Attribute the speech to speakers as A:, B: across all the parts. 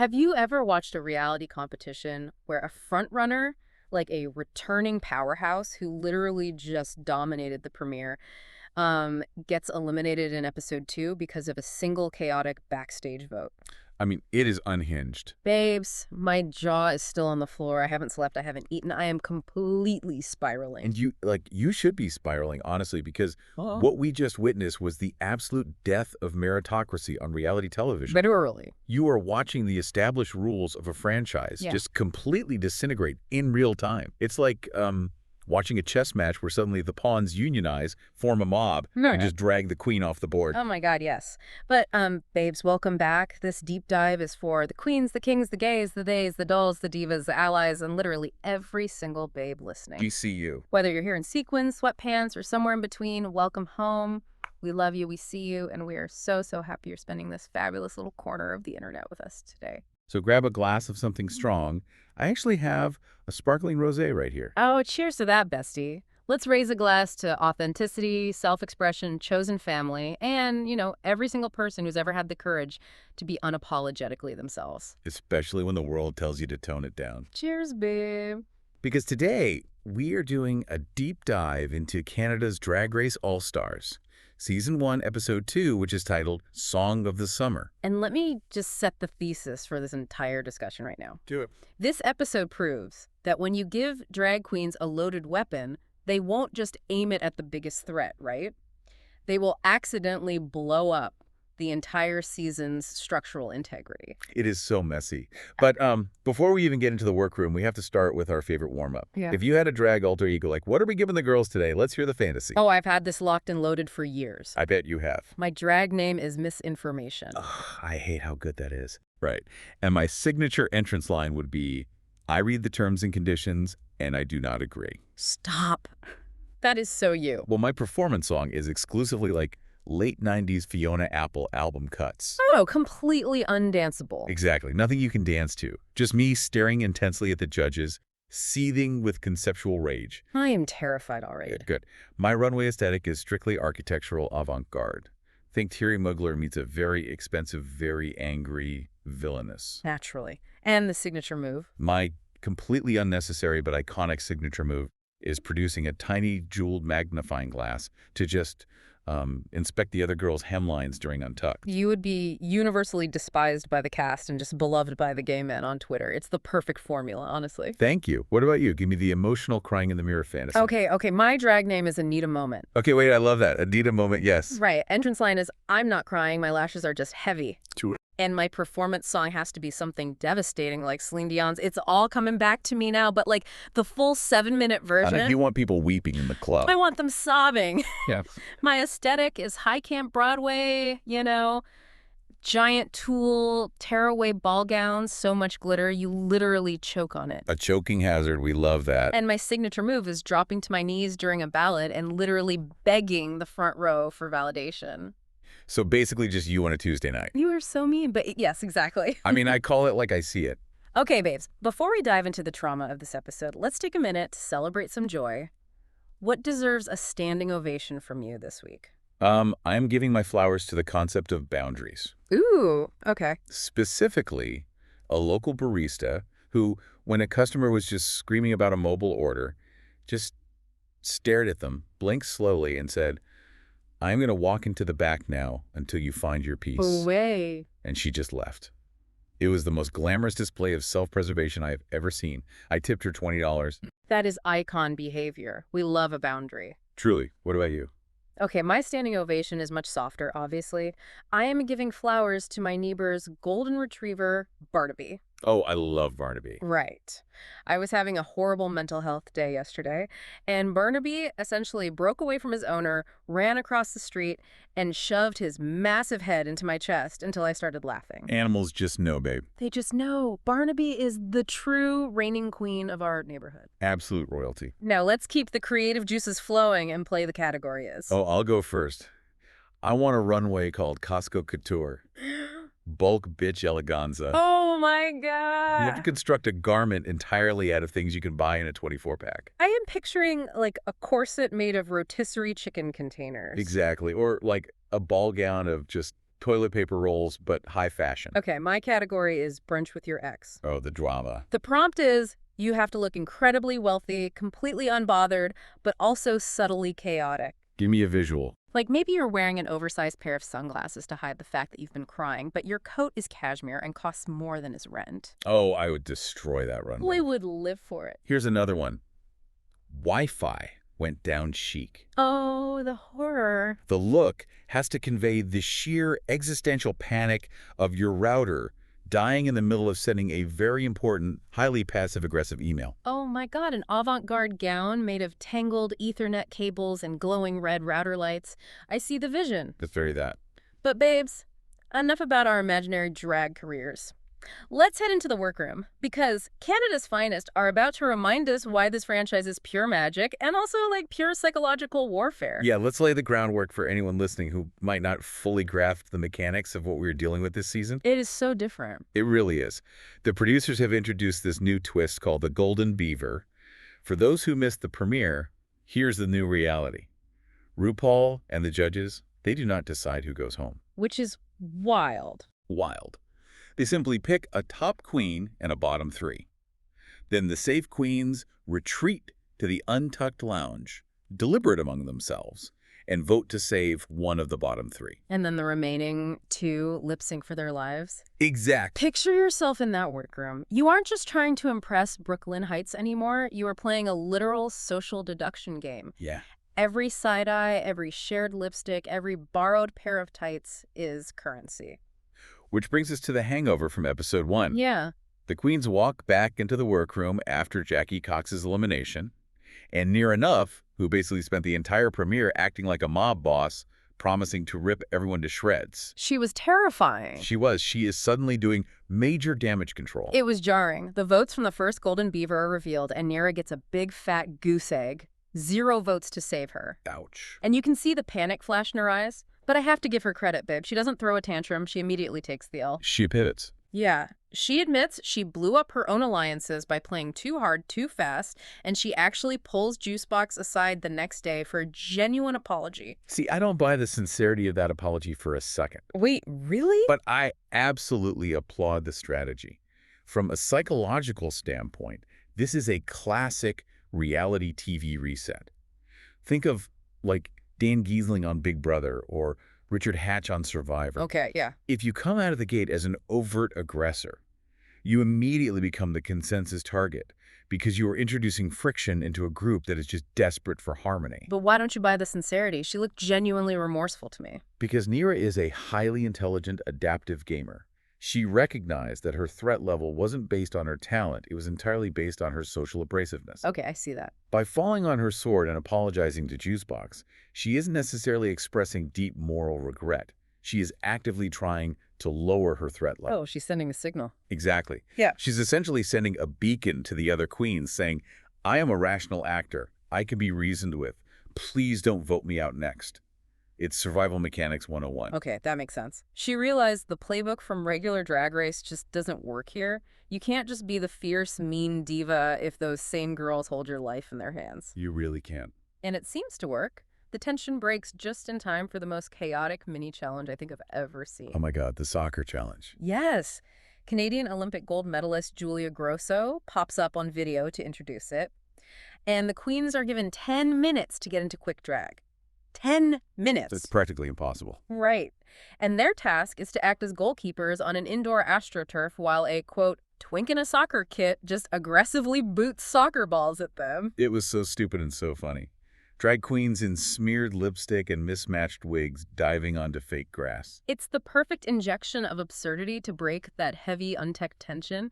A: Have you ever watched a reality competition where a front runner, like a returning powerhouse who literally just dominated the premiere, gets eliminated in episode 2 because of a single chaotic backstage vote?
B: I mean, it is unhinged.
A: Babes, my jaw is still on the floor. I haven't slept. I haven't eaten. I am completely spiraling.
B: And you should be spiraling, honestly, because what we just witnessed was the absolute death of meritocracy on reality television.
A: Literally.
B: You are watching the established rules of a franchise just completely disintegrate in real time. It's like watching a chess match where suddenly the pawns unionize, form a mob, and just drag the queen off the board.
A: Oh my God, yes. But, babes, welcome back. This deep dive is for the queens, the kings, the gays, the theys, the dolls, the divas, the allies, and literally every single babe listening.
B: GCU.
A: Whether you're here in sequins, sweatpants, or somewhere in between, welcome home. We love you, we see you, and we are so, so happy you're spending this fabulous little corner of the internet with us today.
B: So grab a glass of something strong. I actually have a sparkling rosé right here.
A: Oh, cheers to that, bestie. Let's raise a glass to authenticity, self-expression, chosen family, and, every single person who's ever had the courage to be unapologetically themselves.
B: Especially when the world tells you to tone it down.
A: Cheers, babe.
B: Because today, we are doing a deep dive into Canada's Drag Race All-Stars. Season 1, Episode 2, which is titled Song of the Summer.
A: And let me just set the thesis for this entire discussion right now.
B: Do it.
A: This episode proves that when you give drag queens a loaded weapon, they won't just aim it at the biggest threat, right? They will accidentally blow up the entire season's structural integrity.
B: It is so messy. But before we even get into the workroom, we have to start with our favorite warm-up.
A: Yeah.
B: If you had a drag alter ego, like, what are we giving the girls today? Let's hear the fantasy.
A: Oh, I've had this locked and loaded for years.
B: I bet you have.
A: My drag name is Misinformation.
B: Ugh, I hate how good that is. Right. And my signature entrance line would be, I read the terms and conditions, and I do not agree.
A: Stop. That is so you.
B: Well, my performance song is exclusively like late 90s Fiona Apple album cuts.
A: Oh, completely undanceable.
B: Exactly. Nothing you can dance to. Just me staring intensely at the judges, seething with conceptual rage.
A: I am terrified already.
B: Good, good. My runway aesthetic is strictly architectural avant-garde. Think Thierry Mugler meets a very expensive, very angry villainess.
A: Naturally. And the signature move.
B: My completely unnecessary but iconic signature move is producing a tiny jeweled magnifying glass to just inspect the other girls' hemlines during Untucked.
A: You would be universally despised by the cast and just beloved by the gay men on Twitter. It's the perfect formula, honestly.
B: Thank you. What about you? Give me the emotional crying in the mirror fantasy.
A: Okay. My drag name is Anita Moment.
B: Okay, wait, I love that. Anita Moment, yes.
A: Right. Entrance line is, I'm not crying, my lashes are just heavy.
B: True.
A: And my performance song has to be something devastating like Celine Dion's It's All Coming Back to Me Now, but like the full 7-minute version.
B: You want people weeping in the club.
A: I want them sobbing.
B: Yeah.
A: My aesthetic is high camp Broadway, giant tulle, tearaway ball gowns, so much glitter, you literally choke on it.
B: A choking hazard, we love that.
A: And my signature move is dropping to my knees during a ballad and literally begging the front row for validation.
B: So basically just you on a Tuesday night.
A: You are so mean, but yes, exactly.
B: I mean, I call it like I see it.
A: Okay, babes, before we dive into the trauma of this episode, let's take a minute to celebrate some joy. What deserves a standing ovation from you this week?
B: I'm giving my flowers to the concept of boundaries.
A: Ooh, okay.
B: Specifically, a local barista who, when a customer was just screaming about a mobile order, just stared at them, blinked slowly, and said, I'm going to walk into the back now until you find your peace.
A: Away.
B: And she just left. It was the most glamorous display of self-preservation I have ever seen. I tipped her $20.
A: That is icon behavior. We love a boundary.
B: Truly. What about you?
A: Okay, my standing ovation is much softer, obviously. I am giving flowers to my neighbor's golden retriever, Barnaby.
B: Oh, I love Barnaby.
A: Right. I was having a horrible mental health day yesterday, and Barnaby essentially broke away from his owner, ran across the street, and shoved his massive head into my chest until I started laughing.
B: Animals just know, babe.
A: They just know. Barnaby is the true reigning queen of our neighborhood.
B: Absolute royalty.
A: Now, let's keep the creative juices flowing and play the category is.
B: Oh, I'll go first. I want a runway called Costco Couture. Bulk bitch eleganza.
A: Oh my
B: You
A: God.
B: have to construct a garment entirely out of things you can buy in a 24-pack.
A: I am picturing like a corset made of rotisserie chicken containers.
B: Exactly. Or like a ball gown of just toilet paper rolls, but high fashion.
A: Okay, my category is brunch with your ex.
B: Oh, the drama.
A: The prompt is you have to look incredibly wealthy, completely unbothered, but also subtly chaotic.
B: Give me a visual.
A: Like maybe you're wearing an oversized pair of sunglasses to hide the fact that you've been crying, but your coat is cashmere and costs more than his rent.
B: Oh, I would destroy that runway.
A: Boy would live for it.
B: Here's another one. Wi-Fi went down chic.
A: Oh, the horror.
B: The look has to convey the sheer existential panic of your router dying in the middle of sending a very important, highly passive-aggressive email.
A: Oh my God, an avant-garde gown made of tangled Ethernet cables and glowing red router lights. I see the vision.
B: It's very that.
A: But babes, enough about our imaginary drag careers. Let's head into the workroom, because Canada's finest are about to remind us why this franchise is pure magic and also like pure psychological warfare.
B: Yeah, let's lay the groundwork for anyone listening who might not fully grasp the mechanics of what we're dealing with this season.
A: It is so different.
B: It really is. The producers have introduced this new twist called the Golden Beaver. For those who missed the premiere, here's the new reality. RuPaul and the judges, they do not decide who goes home.
A: Which is wild.
B: Wild. They simply pick a top queen and a bottom three. Then the safe queens retreat to the Untucked lounge, deliberate among themselves, and vote to save one of the bottom three.
A: And then the remaining two lip sync for their lives.
B: Exactly.
A: Picture yourself in that workroom. You aren't just trying to impress Brooklyn Heights anymore. You are playing a literal social deduction game.
B: Yeah.
A: Every side eye, every shared lipstick, every borrowed pair of tights is currency.
B: Which brings us to the hangover from episode 1.
A: Yeah.
B: The queens walk back into the workroom after Jackie Cox's elimination, and Near Enough, who basically spent the entire premiere acting like a mob boss, promising to rip everyone to shreds.
A: She was terrifying.
B: She is suddenly doing major damage control.
A: It was jarring. The votes from the first Golden Beaver are revealed, and Nira gets a big fat goose egg. 0 votes to save her.
B: Ouch.
A: And you can see the panic flash in her eyes. But I have to give her credit, babe. She doesn't throw a tantrum. She immediately takes the L.
B: She pivots.
A: Yeah. She admits she blew up her own alliances by playing too hard, too fast, and she actually pulls Juicebox aside the next day for a genuine apology.
B: See, I don't buy the sincerity of that apology for a second.
A: Wait, really?
B: But I absolutely applaud the strategy. From a psychological standpoint, this is a classic reality TV reset. Think of, like, Dan Giesling on Big Brother or Richard Hatch on Survivor.
A: Okay, yeah.
B: If you come out of the gate as an overt aggressor, you immediately become the consensus target because you are introducing friction into a group that is just desperate for harmony.
A: But why don't you buy the sincerity? She looked genuinely remorseful to me.
B: Because Nira is a highly intelligent, adaptive gamer. She recognized that her threat level wasn't based on her talent. It was entirely based on her social abrasiveness.
A: Okay, I see that.
B: By falling on her sword and apologizing to Juicebox, she isn't necessarily expressing deep moral regret. She is actively trying to lower her threat level.
A: Oh, she's sending a signal.
B: Exactly.
A: Yeah.
B: She's essentially sending a beacon to the other queens saying, I am a rational actor. I can be reasoned with. Please don't vote me out next. It's Survival Mechanics 101.
A: Okay, that makes sense. She realized the playbook from regular Drag Race just doesn't work here. You can't just be the fierce, mean diva if those same girls hold your life in their hands.
B: You really can't.
A: And it seems to work. The tension breaks just in time for the most chaotic mini-challenge I think I've ever seen.
B: Oh my God, the soccer challenge.
A: Yes. Canadian Olympic gold medalist Julia Grosso pops up on video to introduce it. And the queens are given 10 minutes to get into quick drag. 10 minutes.
B: It's practically impossible.
A: Right. And their task is to act as goalkeepers on an indoor astroturf while a, quote, twink in a soccer kit just aggressively boots soccer balls at them.
B: It was so stupid and so funny. Drag queens in smeared lipstick and mismatched wigs diving onto fake grass.
A: It's the perfect injection of absurdity to break that heavy, untucked tension.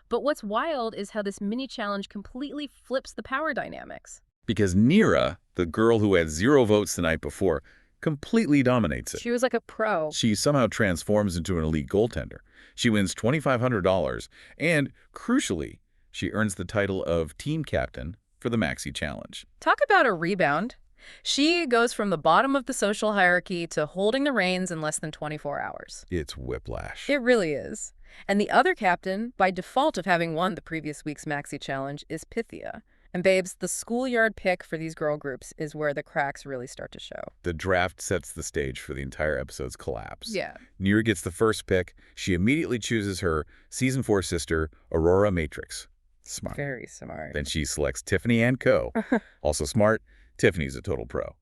A: But what's wild is how this mini-challenge completely flips the power dynamics.
B: Because Nira, the girl who had 0 votes the night before, completely dominates it.
A: She was like a pro.
B: She somehow transforms into an elite goaltender. She wins $2,500, and, crucially, she earns the title of team captain for the Maxi Challenge.
A: Talk about a rebound. She goes from the bottom of the social hierarchy to holding the reins in less than 24 hours.
B: It's whiplash.
A: It really is. And the other captain, by default of having won the previous week's Maxi Challenge, is Pythia. And babes, the schoolyard pick for these girl groups is where the cracks really start to show.
B: The draft sets the stage for the entire episode's collapse.
A: Yeah.
B: Near gets the first pick. She immediately chooses her Season 4 sister, Aurora Matrix. Smart.
A: Very smart.
B: Then she selects Tiffany and Co. Also smart. Tiffany's a total pro.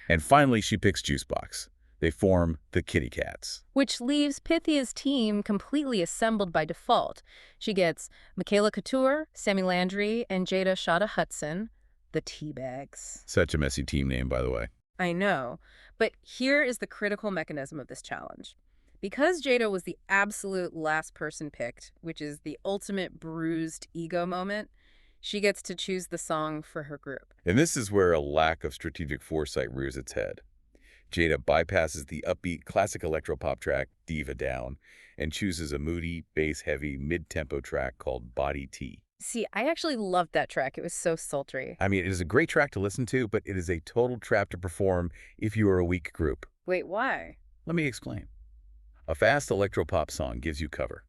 B: And finally, she picks Juicebox. They form the Kitty Cats.
A: Which leaves Pythia's team completely assembled by default. She gets Makayla Couture, Sammy Landry, and Jada Shada Hudson, the Teabags.
B: Such a messy team name, by the way.
A: I know, but here is the critical mechanism of this challenge. Because Jada was the absolute last person picked, which is the ultimate bruised ego moment, she gets to choose the song for her group.
B: And this is where a lack of strategic foresight rears its head. Jada bypasses the upbeat classic electropop track, Diva Down, and chooses a moody, bass-heavy, mid-tempo track called Body T.
A: See, I actually loved that track. It was so sultry.
B: I mean, it is a great track to listen to, but it is a total trap to perform if you are a weak group.
A: Wait, why?
B: Let me explain. A fast electropop song gives you cover.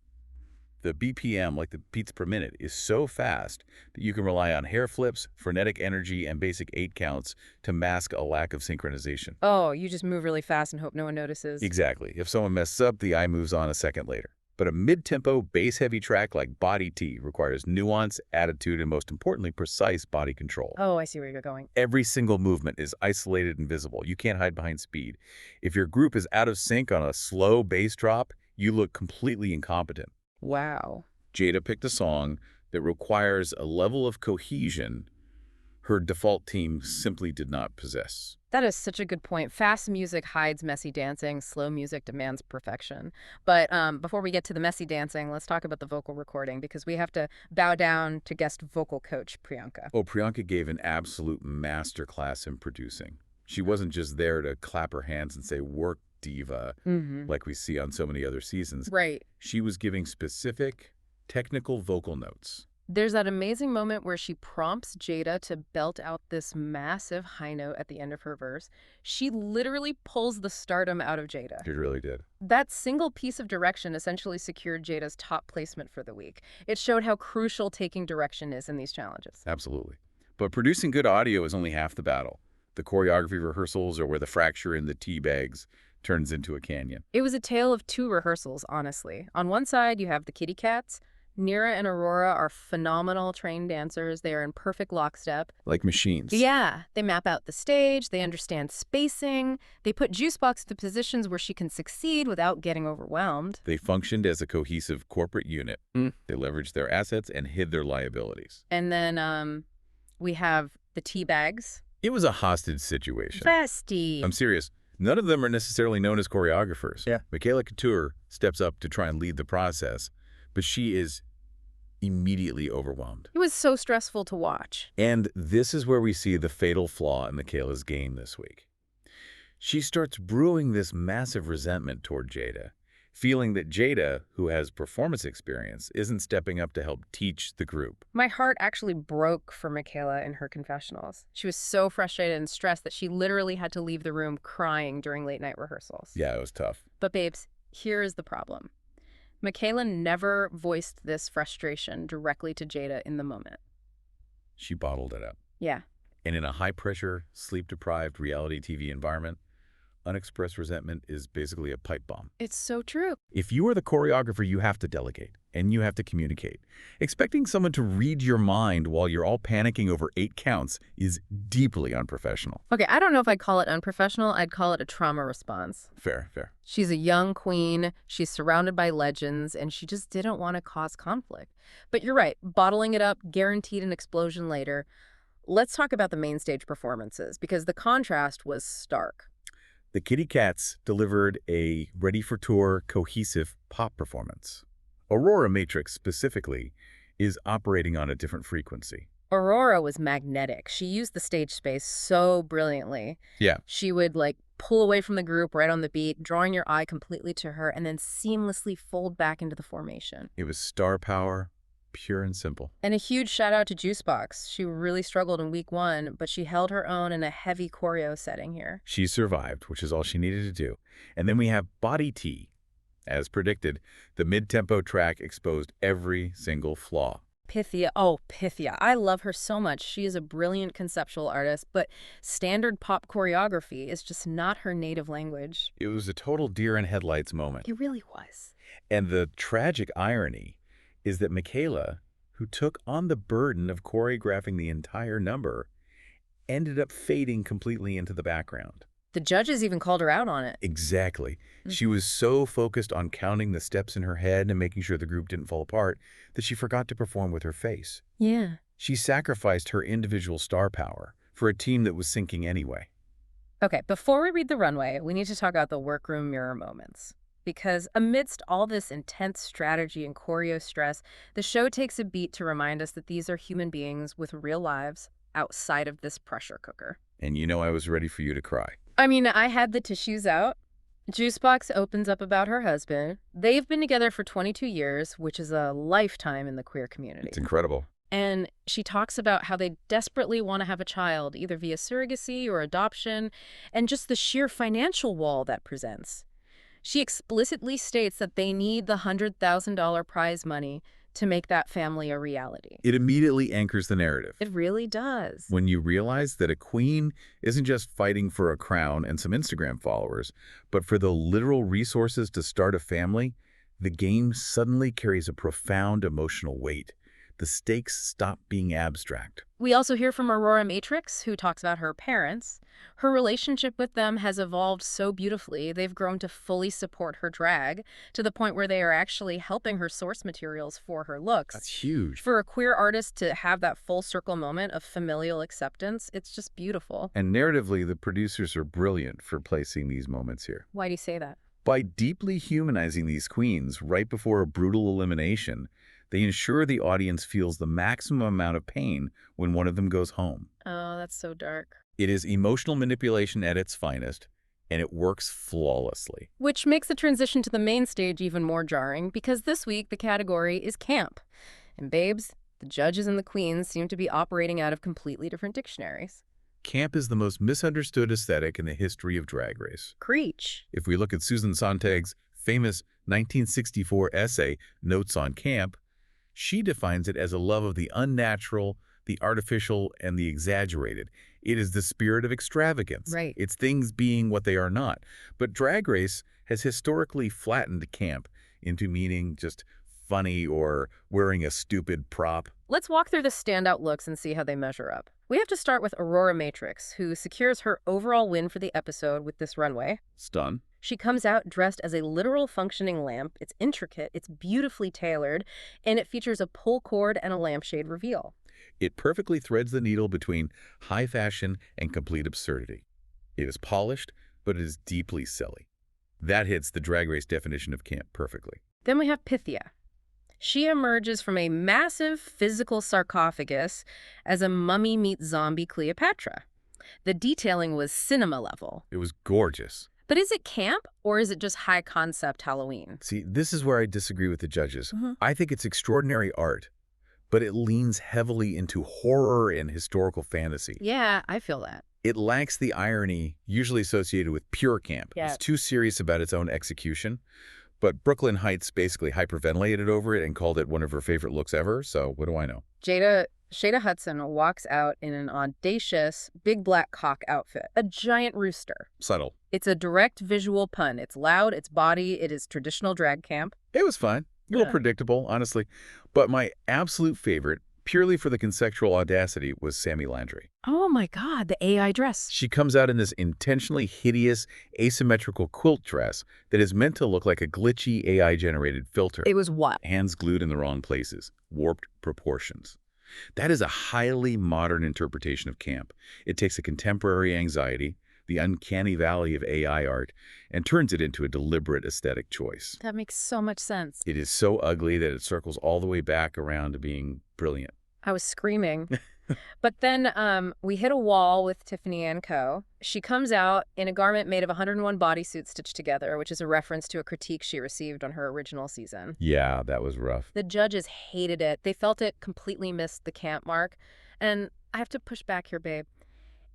B: The BPM, like the beats per minute, is so fast that you can rely on hair flips, frenetic energy, and basic 8 counts to mask a lack of synchronization.
A: Oh, you just move really fast and hope no one notices.
B: Exactly. If someone messes up, the eye moves on a second later. But a mid-tempo, bass-heavy track like Body T requires nuance, attitude, and most importantly, precise body control.
A: Oh, I see where you're going.
B: Every single movement is isolated and visible. You can't hide behind speed. If your group is out of sync on a slow bass drop, you look completely incompetent.
A: Wow.
B: Jada picked a song that requires a level of cohesion her default team simply did not possess.
A: That is such a good point. Fast music hides messy dancing. Slow music demands perfection. But before we get to the messy dancing, let's talk about the vocal recording because we have to bow down to guest vocal coach Priyanka.
B: Oh, Priyanka gave an absolute masterclass in producing. She wasn't just there to clap her hands and say, "Work, diva," like we see on so many other seasons.
A: Right.
B: She was giving specific, technical vocal notes.
A: There's that amazing moment where she prompts Jada to belt out this massive high note at the end of her verse. She literally pulls the stardom out of Jada.
B: It really did.
A: That single piece of direction essentially secured Jada's top placement for the week. It showed how crucial taking direction is in these challenges.
B: Absolutely. But producing good audio is only half the battle. The choreography rehearsals are where the fracture in the tea bags turns into a canyon.
A: It was a tale of two rehearsals, honestly. On one side, you have the kitty cats. Nira and Aurora are phenomenal trained dancers. They are in perfect lockstep.
B: Like machines.
A: Yeah, they map out the stage, they understand spacing, they put Juicebox in the positions where she can succeed without getting overwhelmed.
B: They functioned as a cohesive corporate unit. They leveraged their assets and hid their liabilities.
A: And then we have the tea bags.
B: It was a hostage situation.
A: Bestie.
B: I'm serious. None of them are necessarily known as choreographers.
C: Yeah.
B: Makayla Couture steps up to try and lead the process, but she is immediately overwhelmed.
A: It was so stressful to watch.
B: And this is where we see the fatal flaw in Makayla's game this week. She starts brewing this massive resentment toward Jada, feeling that Jada, who has performance experience, isn't stepping up to help teach the group.
A: My heart actually broke for Makayla in her confessionals. She was so frustrated and stressed that she literally had to leave the room crying during late night rehearsals.
B: Yeah, it was tough.
A: But babes, here is the problem. Makayla never voiced this frustration directly to Jada in the moment.
B: She bottled it up.
A: Yeah.
B: And in a high-pressure, sleep-deprived reality TV environment, unexpressed resentment is basically a pipe bomb.
A: It's so true.
B: If you are the choreographer, you have to delegate, and you have to communicate. Expecting someone to read your mind while you're all panicking over 8 counts is deeply unprofessional.
A: Okay, I don't know if I'd call it unprofessional. I'd call it a trauma response.
B: Fair, fair.
A: She's a young queen, she's surrounded by legends, and she just didn't want to cause conflict. But you're right, bottling it up guaranteed an explosion later. Let's talk about the main stage performances, because the contrast was stark.
B: The Kitty Cats delivered a ready-for-tour, cohesive pop performance. Aurora Matrix, specifically, is operating on a different frequency.
A: Aurora was magnetic. She used the stage space so brilliantly.
B: Yeah.
A: She would, pull away from the group right on the beat, drawing your eye completely to her, and then seamlessly fold back into the formation.
B: It was star power, pure and simple.
A: And a huge shout out to Juicebox. She really struggled in week 1, but she held her own in a heavy choreo setting here.
B: She survived, which is all she needed to do. And then we have Body T. As predicted, the mid-tempo track exposed every single flaw.
A: Pythia. Oh, Pythia. I love her so much. She is a brilliant conceptual artist, but standard pop choreography is just not her native language.
B: It was a total deer in headlights moment.
A: It really was.
B: And the tragic irony is that Makayla, who took on the burden of choreographing the entire number, ended up fading completely into the background.
A: The judges even called her out on it.
B: Exactly.
A: Mm.
B: She was so focused on counting the steps in her head and making sure the group didn't fall apart that she forgot to perform with her face.
A: Yeah.
B: She sacrificed her individual star power for a team that was sinking anyway.
A: Okay, before we read the runway, we need to talk about the workroom mirror moments. Because amidst all this intense strategy and choreo stress, the show takes a beat to remind us that these are human beings with real lives outside of this pressure cooker.
B: And you know I was ready for you to cry.
A: I mean, I had the tissues out. Juicebox opens up about her husband. They've been together for 22 years, which is a lifetime in the queer community.
B: It's incredible.
A: And she talks about how they desperately want to have a child, either via surrogacy or adoption, and just the sheer financial wall that presents. She explicitly states that they need the $100,000 prize money to make that family a reality.
B: It immediately anchors the narrative.
A: It really does.
B: When you realize that a queen isn't just fighting for a crown and some Instagram followers, but for the literal resources to start a family, the game suddenly carries a profound emotional weight. The stakes stop being abstract.
A: We also hear from Aurora Matrix, who talks about her parents. Her relationship with them has evolved so beautifully. They've grown to fully support her drag, to the point where they are actually helping her source materials for her looks.
B: That's huge.
A: For a queer artist to have that full circle moment of familial acceptance, it's just beautiful.
B: And narratively, the producers are brilliant for placing these moments here.
A: Why do you say that?
B: By deeply humanizing these queens right before a brutal elimination, they ensure the audience feels the maximum amount of pain when one of them goes home.
A: Oh, that's so dark.
B: It is emotional manipulation at its finest, and it works flawlessly.
A: Which makes the transition to the main stage even more jarring, because this week the category is camp. And babes, the judges and the queens seem to be operating out of completely different dictionaries.
B: Camp is the most misunderstood aesthetic in the history of Drag Race.
A: Preach.
B: If we look at Susan Sontag's famous 1964 essay, Notes on Camp, she defines it as a love of the unnatural, the artificial, and the exaggerated. It is the spirit of extravagance.
A: Right.
B: It's things being what they are not. But Drag Race has historically flattened camp into meaning just funny or wearing a stupid prop.
A: Let's walk through the standout looks and see how they measure up. We have to start with Aurora Matrix, who secures her overall win for the episode with this runway.
B: Stun.
A: She comes out dressed as a literal functioning lamp. It's intricate, it's beautifully tailored, and it features a pull cord and a lampshade reveal.
B: It perfectly threads the needle between high fashion and complete absurdity. It is polished, but it is deeply silly. That hits the Drag Race definition of camp perfectly.
A: Then we have Pythia. She emerges from a massive physical sarcophagus as a mummy meets zombie Cleopatra. The detailing was cinema level.
B: It was gorgeous.
A: But is it camp, or is it just high-concept Halloween?
B: See, this is where I disagree with the judges.
A: Mm-hmm.
B: I think it's extraordinary art, but it leans heavily into horror and historical fantasy.
A: Yeah, I feel that.
B: It lacks the irony usually associated with pure camp.
A: Yeah.
B: It's too serious about its own execution. But Brooklyn Heights basically hyperventilated over it and called it one of her favorite looks ever, so what do I know?
A: Jada Shada Hudson walks out in an audacious, big black cock outfit, a giant rooster.
B: Subtle.
A: It's a direct visual pun. It's loud, it's body, it is traditional drag camp.
B: It was fine. A little
A: Yeah.
B: predictable, honestly. But my absolute favorite, purely for the conceptual audacity, was Sammy Landry.
A: Oh my God, the AI dress.
B: She comes out in this intentionally hideous, asymmetrical quilt dress that is meant to look like a glitchy AI-generated filter.
A: It was what?
B: Hands glued in the wrong places, warped proportions. That is a highly modern interpretation of camp. It takes a contemporary anxiety, the uncanny valley of AI art, and turns it into a deliberate aesthetic choice.
A: That makes so much sense.
B: It is so ugly that it circles all the way back around to being brilliant.
A: I was screaming. But then we hit a wall with Tiffany & Co. She comes out in a garment made of 101 bodysuits stitched together, which is a reference to a critique she received on her original season.
B: Yeah, that was rough.
A: The judges hated it. They felt it completely missed the camp mark. And I have to push back here, babe.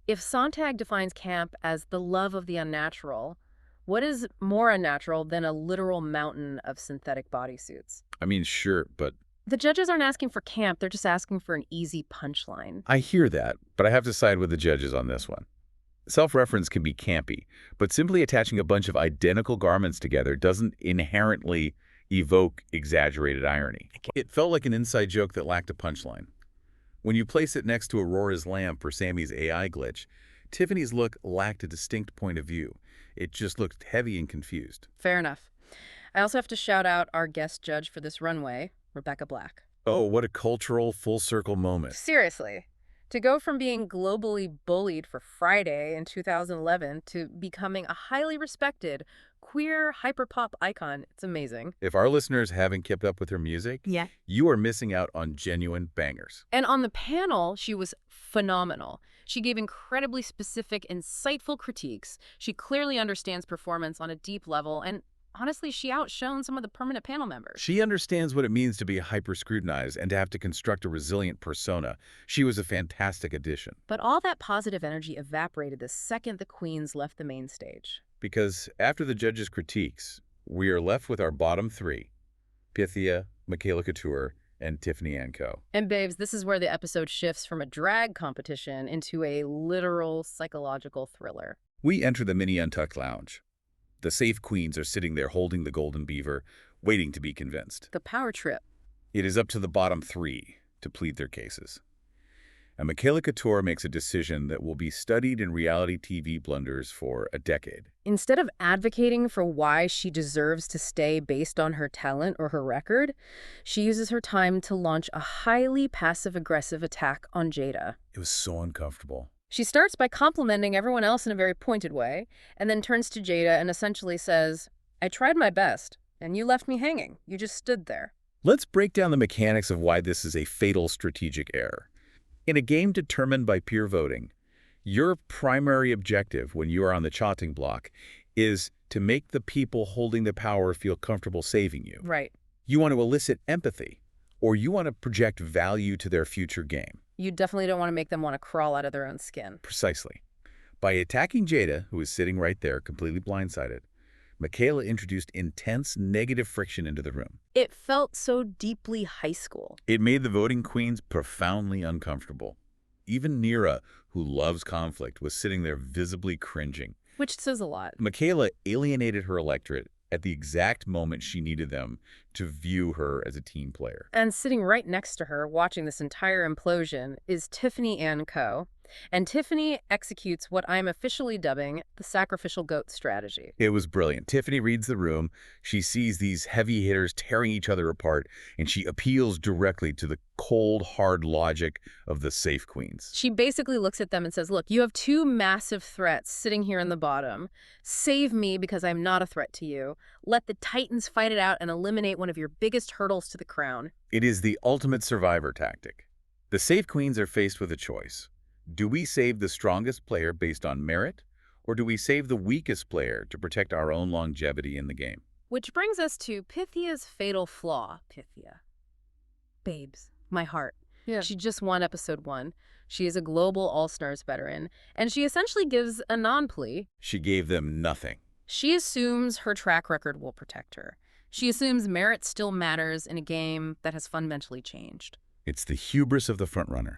A: If Sontag defines camp as the love of the unnatural, what is more unnatural than a literal mountain of synthetic bodysuits?
B: I mean, sure, but
A: The judges aren't asking for camp, they're just asking for an easy punchline.
B: I hear that, but I have to side with the judges on this one. Self-reference can be campy, but simply attaching a bunch of identical garments together doesn't inherently evoke exaggerated irony. It felt like an inside joke that lacked a punchline. When you place it next to Aurora's lamp or Sammy's AI glitch, Tiffany's look lacked a distinct point of view. It just looked heavy and confused.
A: Fair enough. I also have to shout out our guest judge for this runway, Rebecca Black.
B: Oh, what a cultural full-circle moment.
A: Seriously. To go from being globally bullied for Friday in 2011 to becoming a highly respected, queer hyperpop icon, it's amazing.
B: If our listeners haven't kept up with her music, you are missing out on genuine bangers.
A: And on the panel, she was phenomenal. She gave incredibly specific, insightful critiques. She clearly understands performance on a deep level, and honestly, she outshone some of the permanent panel members.
B: She understands what it means to be hyper-scrutinized and to have to construct a resilient persona. She was a fantastic addition.
A: But all that positive energy evaporated the second the queens left the main stage.
B: Because after the judges' critiques, we are left with our bottom three: Pythia, Makayla Couture, and Tiffany & Co.
A: And babes, this is where the episode shifts from a drag competition into a literal psychological thriller.
B: We enter the mini Untucked lounge. The safe queens are sitting there holding the golden beaver, waiting to be convinced.
A: The power trip.
B: It is up to the bottom three to plead their cases. And Makayla Couture makes a decision that will be studied in reality TV blunders for a decade.
A: Instead of advocating for why she deserves to stay based on her talent or her record, she uses her time to launch a highly passive-aggressive attack on Jada.
B: It was so uncomfortable.
A: She starts by complimenting everyone else in a very pointed way, and then turns to Jada and essentially says, "I tried my best, and you left me hanging. You just stood there."
B: Let's break down the mechanics of why this is a fatal strategic error. In a game determined by peer voting, your primary objective when you are on the chopping block is to make the people holding the power feel comfortable saving you.
A: Right.
B: You want to elicit empathy, or you want to project value to their future game.
A: You definitely don't want to make them want to crawl out of their own skin.
B: Precisely. By attacking Jada, who is sitting right there, completely blindsided, Makayla introduced intense negative friction into the room.
A: It felt so deeply high school.
B: It made the voting queens profoundly uncomfortable. Even Nira, who loves conflict, was sitting there visibly cringing.
A: Which says a lot.
B: Makayla alienated her electorate at the exact moment she needed them to view her as a team player.
A: And sitting right next to her, watching this entire implosion, is Tiffany & Co. And Tiffany executes what I'm officially dubbing the sacrificial goat strategy.
B: It was brilliant. Tiffany reads the room. She sees these heavy hitters tearing each other apart, and she appeals directly to the cold, hard logic of the safe queens.
A: She basically looks at them and says, look, you have two massive threats sitting here in the bottom. Save me because I'm not a threat to you. Let the Titans fight it out and eliminate one of your biggest hurdles to the crown.
B: It is the ultimate survivor tactic. The safe queens are faced with a choice. Do we save the strongest player based on merit, or do we save the weakest player to protect our own longevity in the game?
A: Which brings us to Pythia's fatal flaw. Pythia. Babes, my heart. Yeah. She just won episode 1. She is a global All-Stars veteran, and she essentially gives a non-plea.
B: She gave them nothing.
A: She assumes her track record will protect her. She assumes merit still matters in a game that has fundamentally changed.
B: It's the hubris of the frontrunner.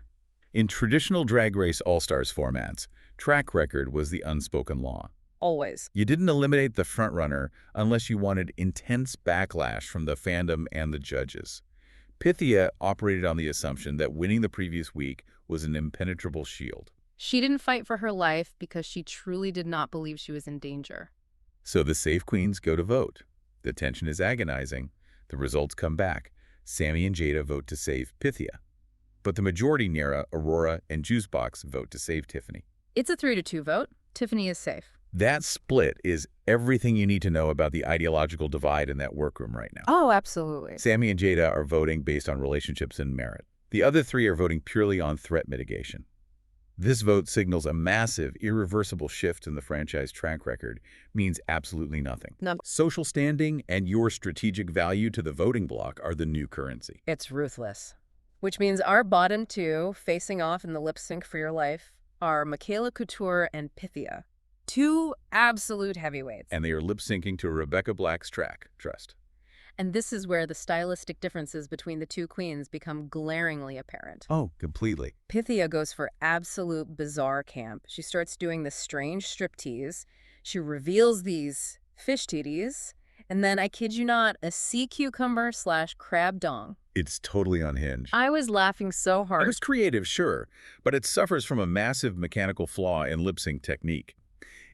B: In traditional Drag Race All-Stars formats, track record was the unspoken law.
A: Always.
B: You didn't eliminate the frontrunner unless you wanted intense backlash from the fandom and the judges. Pythia operated on the assumption that winning the previous week was an impenetrable shield.
A: She didn't fight for her life because she truly did not believe she was in danger.
B: So the safe queens go to vote. The tension is agonizing. The results come back. Sammy and Jada vote to save Pythia. But the majority, Nira, Aurora, and Juicebox vote to save Tiffany.
A: It's a 3-2 vote. Tiffany is safe.
B: That split is everything you need to know about the ideological divide in that workroom right now.
A: Oh, absolutely.
B: Sammy and Jada are voting based on relationships and merit. The other three are voting purely on threat mitigation. This vote signals a massive, irreversible shift in the franchise track record, means absolutely nothing.
A: No.
B: Social standing and your strategic value to the voting bloc are the new currency.
A: It's ruthless. Which means our bottom two, facing off in the lip sync for your life, are Makayla Couture and Pythia. Two absolute heavyweights.
B: And they are lip syncing to Rebecca Black's track, Trust.
A: And this is where the stylistic differences between the two queens become glaringly apparent.
B: Oh, completely.
A: Pythia goes for absolute bizarre camp. She starts doing this strange striptease. She reveals these fish titties, and then, I kid you not, a sea cucumber slash crab dong.
B: It's totally unhinged.
A: I was laughing so
B: It
A: hard.
B: was creative, sure, but it suffers from a massive mechanical flaw in lip-sync technique.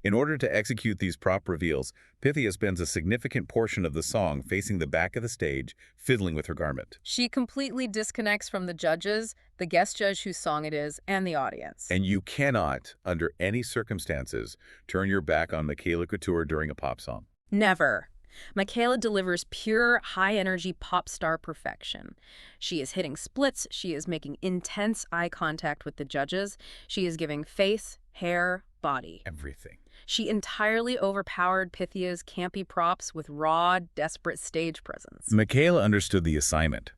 B: In order to execute these prop reveals, Pythia spends a significant portion of the song facing the back of the stage, fiddling with her garment.
A: She completely disconnects from the judges, the guest judge whose song it is, and the audience.
B: And you cannot, under any circumstances, turn your back on Makayla Couture during a pop song.
A: Never. Makayla delivers pure, high-energy pop star perfection. She is hitting splits, she is making intense eye contact with the judges, she is giving face, hair, body.
B: Everything.
A: She entirely overpowered Pythia's campy props with raw, desperate stage presence.
B: Makayla understood the assignment.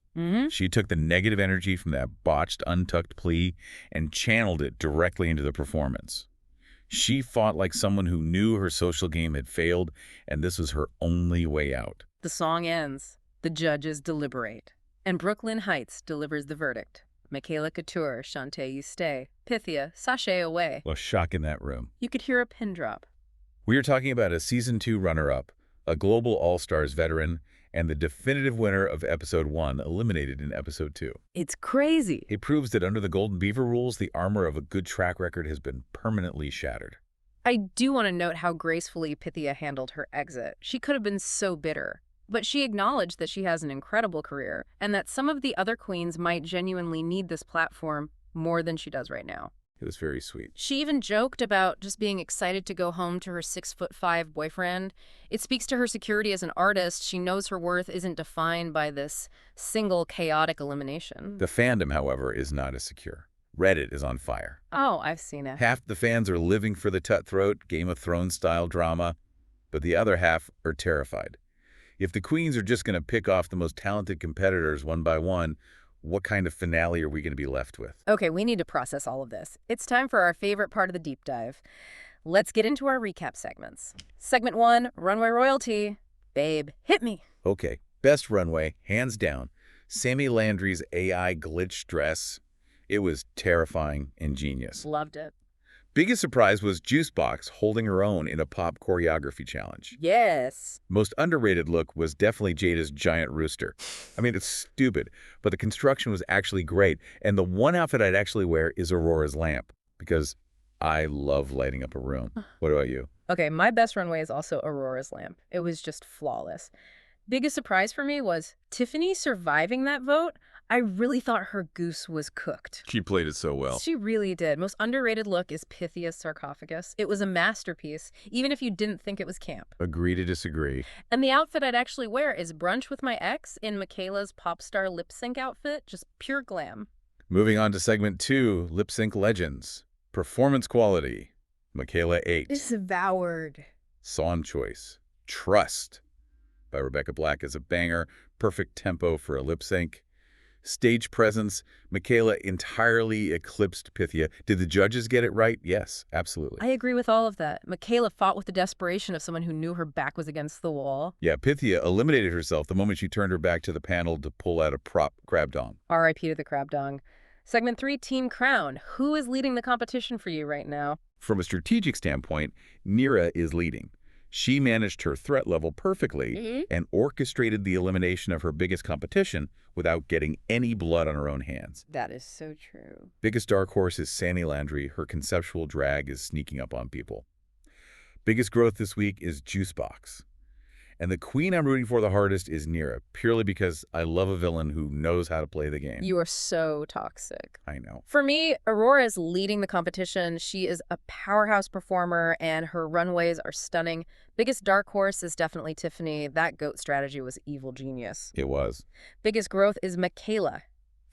B: She took the negative energy from that botched, untucked plea and channeled it directly into the performance. She fought like someone who knew her social game had failed, and this was her only way out.
A: The song ends. The judges deliberate. And Brooklyn Heights delivers the verdict. Makayla Couture, Chantez you stay. Pythia, sachet away.
B: A shock in that room.
A: You could hear a pin drop.
B: We are talking about a Season 2 runner-up, a Global All-Stars veteran, and the definitive winner of Episode 1, eliminated in Episode 2.
A: It's crazy.
B: It proves that under the Golden Beaver rules, the armor of a good track record has been permanently shattered.
A: I do want to note how gracefully Pythia handled her exit. She could have been so bitter. But she acknowledged that she has an incredible career and that some of the other queens might genuinely need this platform more than she does right now.
B: It was very sweet.
A: She even joked about just being excited to go home to her 6'5" boyfriend. It speaks to her security as an artist. She knows her worth isn't defined by this single chaotic elimination.
B: The fandom, however, is not as secure. Reddit is on fire.
A: Oh, I've seen it.
B: Half the fans are living for the cutthroat, Game of Thrones-style drama, but the other half are terrified. If the queens are just going to pick off the most talented competitors one by one, what kind of finale are we going to be left with?
A: Okay, we need to process all of this. It's time for our favorite part of the deep dive. Let's get into our recap segments. Segment 1, Runway Royalty. Babe, hit me.
B: Okay, best runway, hands down. Sammy Landry's AI glitch dress. It was terrifying and genius.
A: Loved it.
B: Biggest surprise was Juicebox holding her own in a pop choreography challenge.
A: Yes.
B: Most underrated look was definitely Jada's giant rooster. I mean, it's stupid, but the construction was actually great. And the one outfit I'd actually wear is Aurora's lamp, because I love lighting up a room. What about you?
A: Okay, my best runway is also Aurora's lamp. It was just flawless. Biggest surprise for me was Tiffany surviving that vote. I really thought her goose was cooked.
B: She played it so well.
A: She really did. Most underrated look is Pythia's sarcophagus. It was a masterpiece, even if you didn't think it was camp.
B: Agree to disagree.
A: And the outfit I'd actually wear is Brunch with My Ex in Makayla's pop star lip sync outfit. Just pure glam.
B: Moving on to segment 2, Lip Sync Legends. Performance quality. Makayla 8.
A: Devoured.
B: Song choice. Trust by Rebecca Black is a banger. Perfect tempo for a lip sync. Stage presence, Makayla entirely eclipsed Pythia. Did the judges get it right? Yes, absolutely.
A: I agree with all of that. Makayla fought with the desperation of someone who knew her back was against the wall.
B: Yeah, Pythia eliminated herself the moment she turned her back to the panel to pull out a prop crab dong.
A: R.I.P. to the crab dong. Segment 3, Team Crown. Who is leading the competition for you right now?
B: From a strategic standpoint, Nira is leading. She managed her threat level perfectly and orchestrated the elimination of her biggest competition without getting any blood on her own hands.
A: That is so true.
B: Biggest dark horse is Sammy Landry. Her conceptual drag is sneaking up on people. Biggest growth this week is Juicebox. And the queen I'm rooting for the hardest is Nira, purely because I love a villain who knows how to play the game.
A: You are so toxic.
B: I know.
A: For me, Aurora is leading the competition. She is a powerhouse performer, and her runways are stunning. Biggest dark horse is definitely Tiffany. That goat strategy was evil genius.
B: It was.
A: Biggest growth is Makayla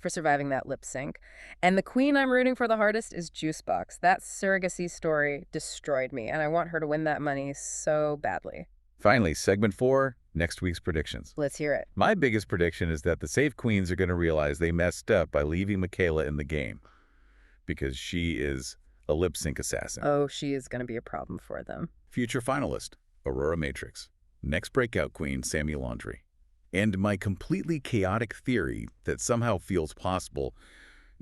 A: for surviving that lip sync. And the queen I'm rooting for the hardest is Juicebox. That surrogacy story destroyed me, and I want her to win that money so badly.
B: Finally, segment 4, next week's predictions.
A: Let's hear it.
B: My biggest prediction is that the safe queens are going to realize they messed up by leaving Makayla in the game, because she is a lip sync assassin.
A: Oh, she is going to be a problem for them.
B: Future finalist, Aurora Matrix. Next breakout queen, Sammy Landry. And my completely chaotic theory that somehow feels possible,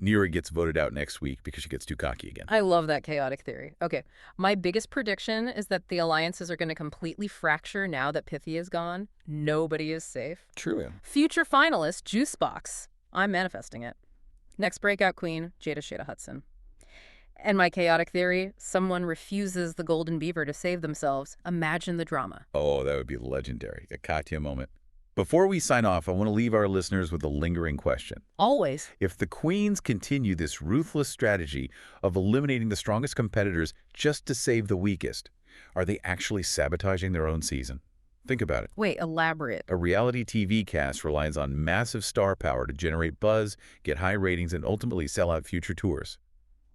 B: Nira gets voted out next week because she gets too cocky again.
A: I love that chaotic theory. Okay, my biggest prediction is that the alliances are going to completely fracture now that Pithy is gone. Nobody is safe.
B: True.
A: Future finalist, Juicebox. I'm manifesting it. Next breakout queen, Jada Shada Hudson. And my chaotic theory, someone refuses the golden beaver to save themselves. Imagine the drama.
B: Oh, that would be legendary. A Katya moment. Before we sign off, I want to leave our listeners with a lingering question.
A: Always.
B: If the queens continue this ruthless strategy of eliminating the strongest competitors just to save the weakest, are they actually sabotaging their own season? Think about it.
A: Wait, elaborate.
B: A reality TV cast relies on massive star power to generate buzz, get high ratings, and ultimately sell out future tours.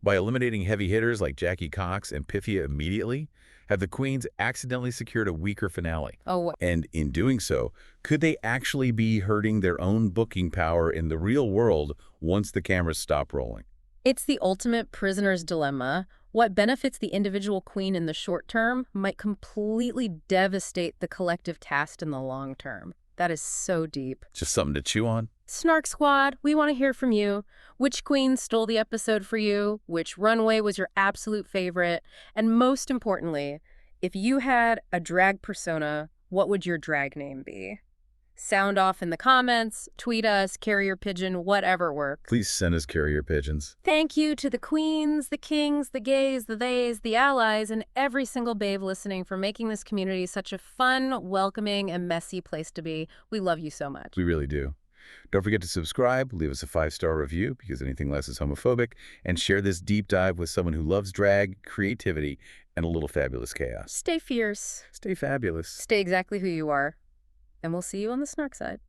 B: By eliminating heavy hitters like Jackie Cox and Pythia immediately, have the queens accidentally secured a weaker finale?
A: Oh,
B: And in doing so, could they actually be hurting their own booking power in the real world once the cameras stop rolling?
A: it's the ultimate prisoner's dilemma. What benefits the individual queen in the short term might completely devastate the collective cast in the long term. That is so deep.
B: Just something to chew on?
A: Snark Squad, we want to hear from you. Which queen stole the episode for you? Which runway was your absolute favorite? And most importantly, if you had a drag persona, what would your drag name be? Sound off in the comments, tweet us, carrier pigeon, whatever works.
B: Please send us carrier pigeons.
A: Thank you to the queens, the kings, the gays, the theys, the allies, and every single babe listening for making this community such a fun, welcoming, and messy place to be. We love you so much.
B: We really do. Don't forget to subscribe, leave us a 5-star review because anything less is homophobic, and share this deep dive with someone who loves drag, creativity, and a little fabulous chaos.
A: Stay fierce.
B: Stay fabulous.
A: Stay exactly who you are. And we'll see you on the snark side.